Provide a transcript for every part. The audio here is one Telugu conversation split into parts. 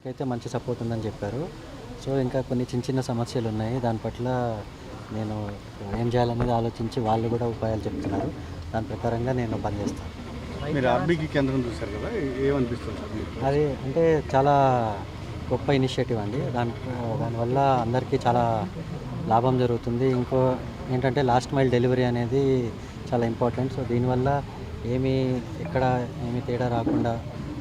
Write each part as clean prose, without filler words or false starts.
అయితే మంచి సపోర్ట్ ఉందని చెప్పారు. సో, ఇంకా కొన్ని చిన్న చిన్న సమస్యలున్నాయి. దాని పట్ల నేను ఏం చేయాలనేది ఆలోచించి వాళ్ళు కూడా ఉపాయాలు చెప్తున్నారు. దాని ప్రకారంగా నేను పనిచేస్తాను. మీరు ఆర్బీకి కేంద్రం చూశారు కదా, ఏమనిపిస్తుంది సార్ మీకు? అది అంటే చాలా గొప్ప ఇనిషియేటివ్ అండి. దానివల్ల అందరికీ చాలా లాభం జరుగుతుంది. ఇంకో ఏంటంటే లాస్ట్ మైల్ డెలివరీ అనేది చాలా ఇంపార్టెంట్. సో, దీనివల్ల ఎక్కడ ఏమీ తేడా రాకుండా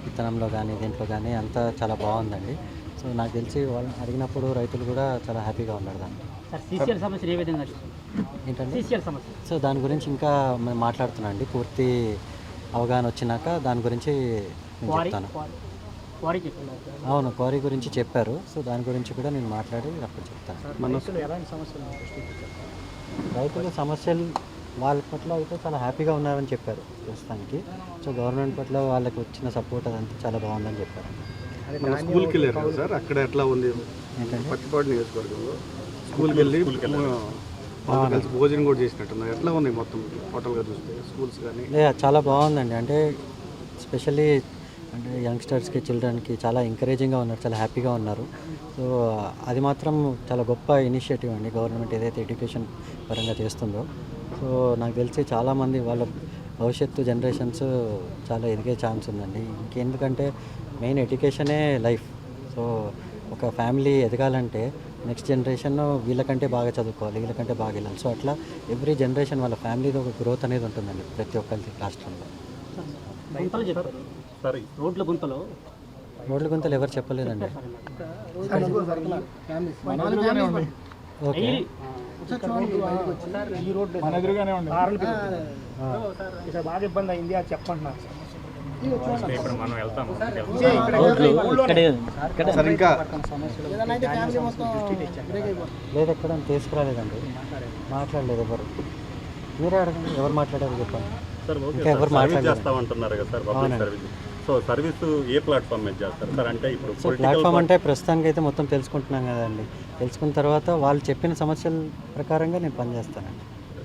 విత్తనంలో కానీ దీంట్లో కానీ అంతా చాలా బాగుందండి. సో, నాకు తెలిసి వాళ్ళు అడిగినప్పుడు రైతులు కూడా చాలా హ్యాపీగా ఉన్నారు దాన్ని. సీసీఎల్ సమస్యలు ఏ విధంగా ఏంటంటే సీసీఎల్ సమస్య సో దాని గురించి ఇంకా మేము మాట్లాడుతున్నాం అండి. పూర్తి అవగాహన వచ్చినాక దాని గురించి నేను చెప్తాను. వారికి చెప్పారు అవును, క్వారీ గురించి చెప్పారు. సో దాని గురించి కూడా నేను మాట్లాడి అప్పుడు చెప్తాను. మనసులో ఎలాంటి సమస్యలు రైతుల సమస్యలు వాళ్ళ పట్ల అయితే చాలా హ్యాపీగా ఉన్నారని చెప్పారు ప్రస్తుతానికి. సో గవర్నమెంట్ పట్ల వాళ్ళకి వచ్చిన సపోర్ట్ అదంతా చాలా బాగుందని చెప్పారు. మన స్కూల్కి వెళ్ళారు కదా సార్, అక్కడ ఎట్లా ఉంది? ఏంటంటే పచ్చిపాడు నియోజకవర్గంలో స్కూల్కి వెళ్ళి వాళ్ళతో కలిసి భోజనం కూడా చేసినట్టున్నారు. ఎట్లా ఉన్నాయి మొత్తం టోటల్గా చూస్తే స్కూల్స్ కానీ? చాలా బాగుందండి. అంటే స్పెషల్లీ అంటే యంగ్స్టర్స్కి చిల్డ్రన్కి చాలా ఎంకరేజింగ్గా ఉన్నారు, చాలా హ్యాపీగా ఉన్నారు. సో అది మాత్రం చాలా గొప్ప ఇనిషియేటివ్ అండి గవర్నమెంట్ ఏదైతే ఎడ్యుకేషన్ పరంగా చేస్తుందో. సో నాకు తెలిసి చాలామంది వాళ్ళ భవిష్యత్తు జనరేషన్స్ చాలా ఎదిగే ఛాన్స్ ఉందండి. ఇంకెందుకంటే మెయిన్ ఎడ్యుకేషనే లైఫ్. సో ఒక ఫ్యామిలీ ఎదగాలంటే నెక్స్ట్ జనరేషన్ వీళ్ళకంటే బాగా చదువుకోవాలి, వీళ్ళకంటే బాగా వెళ్ళాలి. సో అట్లా ఎవ్రీ జనరేషన్ వాళ్ళ ఫ్యామిలీతో ఒక గ్రోత్ అనేది ఉంటుందండి ప్రతి ఒక్కరికి రాష్ట్రంలో. గుంతలు చెప్పారు రోడ్ల గుంతలు ఎవరు చెప్పలేదండి. ఓకే, ఈ రోడ్డు ఇక్కడ బాగా ఇబ్బంది అయింది అది చెప్పంటున్నారు. సార్ ఇంకా లేదు, ఎక్కడ తీసుకురాలేదండి, మాట్లాడలేదు ఎవరు. మీరే అడగండి, ఎవరు మాట్లాడారు చెప్పండి. ఇంకా ఎవరు చేస్తామంటున్నారు కదా sir public service. So service ఏ ప్లాట్ఫామ్ మీద చేస్తారు సార్? అంటే ఇప్పుడు సో ప్లాట్ఫామ్ అంటే ప్రస్తుతానికి అయితే మొత్తం తెలుసుకుంటున్నాం కదండి. తెలుసుకున్న తర్వాత వాళ్ళు చెప్పిన సమస్యల ప్రకారంగా నేను పనిచేస్తానండి.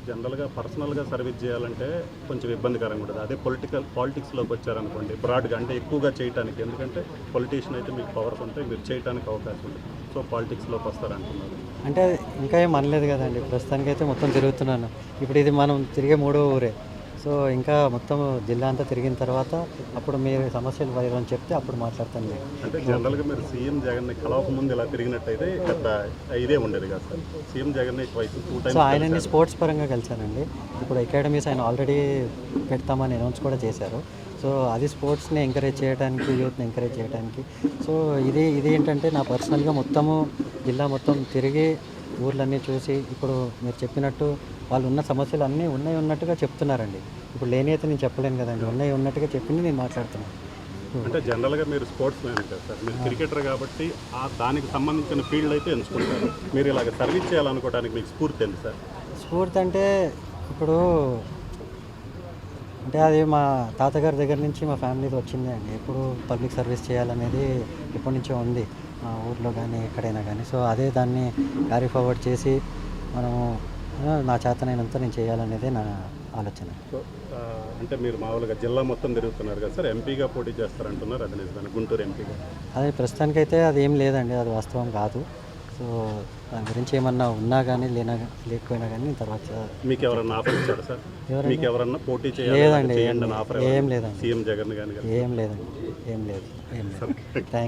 జనరల్గా పర్సనల్గా సర్వీస్ చేయాలంటే కొంచెం ఇబ్బందికరంగా ఉంటుంది. అదే పాలిటిక్స్లోకి వచ్చారనుకోండి బ్రాడ్గా అంటే ఎక్కువగా చేయడానికి, ఎందుకంటే పొలిటీషియన్ అయితే మీకు పవర్స్ ఉంటాయి, మీరు చేయడానికి అవకాశం ఉంటుంది. సో పాలిటిక్స్లోకి వస్తారంటున్నారు. అంటే ఇంకా ఏం అనలేదు కదండి, ప్రస్తుతానికి అయితే మొత్తం తిరుగుతున్నాను. ఇప్పుడు ఇది మనం తిరిగే 3వ ఊరే. సో ఇంకా మొత్తం జిల్లా అంతా తిరిగిన తర్వాత అప్పుడు మీరు సమస్యలు వైరని చెప్తే అప్పుడు మాట్లాడతాను. అంటే జనరల్గా మీరు సీఎం జగన్ని కలవకముందు ఇలా తిరిగినట్టయితే పెద్ద ఇదే ఉండేది కదా సార్. సీఎం జగన్ని ట్వైస్ 2 సో టైమ్స్ ఆయనని స్పోర్ట్స్ పరంగా కలిశానండి. ఇప్పుడు అకాడమీస్ ఆయన ఆల్రెడీ పెడతామని అనౌన్స్ కూడా చేశారు. సో అది స్పోర్ట్స్ని ఎంకరేజ్ చేయడానికి, యూత్ని ఎంకరేజ్ చేయడానికి. సో ఇది ఏంటంటే నా పర్సనల్గా మొత్తము జిల్లా మొత్తం తిరిగి ఊర్లన్నీ చూసి ఇప్పుడు మీరు చెప్పినట్టు వాళ్ళు ఉన్న సమస్యలు అన్నీ ఉన్నట్టుగా చెప్తున్నారండి. ఇప్పుడు లేని అయితే నేను చెప్పలేను కదండి, ఉన్నట్టుగా చెప్పింది నేను మాట్లాడుతున్నాను. అంటే జనరల్గా మీరు స్పోర్ట్స్ మ్యాన్ కదా సార్, మీరు క్రికెటర్ కాబట్టి దానికి సంబంధించిన ఫీల్డ్ అయితే ఎంచుకుంటారు. మీరు ఇలాగ సర్వీస్ చేయాలనుకోవడానికి మీకు స్ఫూర్తి ఏంటి సార్? స్ఫూర్తి అంటే ఇప్పుడు అంటే అది మా తాతగారి దగ్గర నుంచి మా ఫ్యామిలీతో వచ్చిందే అండి. ఎప్పుడు పబ్లిక్ సర్వీస్ చేయాలనేది ఎప్పటి నుంచో ఉంది మా ఊర్లో కానీ ఎక్కడైనా కానీ. సో అదే దాన్ని క్యారీ ఫార్వర్డ్ చేసి మనము నా చేతనైనంత నేను చేయాలనేదే నా ఆలోచన. సో అంటే మీరు మామూలుగా జిల్లా మొత్తం తిరుగుతున్నారు కదా సార్, ఎంపీగా పోటీ చేస్తారంటున్నారు, అది నిజమే? గుంటూరు ఎంపీగా అదే ప్రస్తుతానికైతే అది ఏం లేదండి, అది వాస్తవం కాదు. సో దాని గురించి ఏమన్నా ఉన్నా కానీ లేకపోయినా కానీ తర్వాత మీకు ఎవరన్నా ఆఫర్ ఇచ్చారు సార్? మీకు ఎవరన్నా పోటీ లేదండి, చేయండి ఆఫర్? ఏం లేదండి, సీఎం జగన్ కానీ ఏం లేదు. థ్యాంక్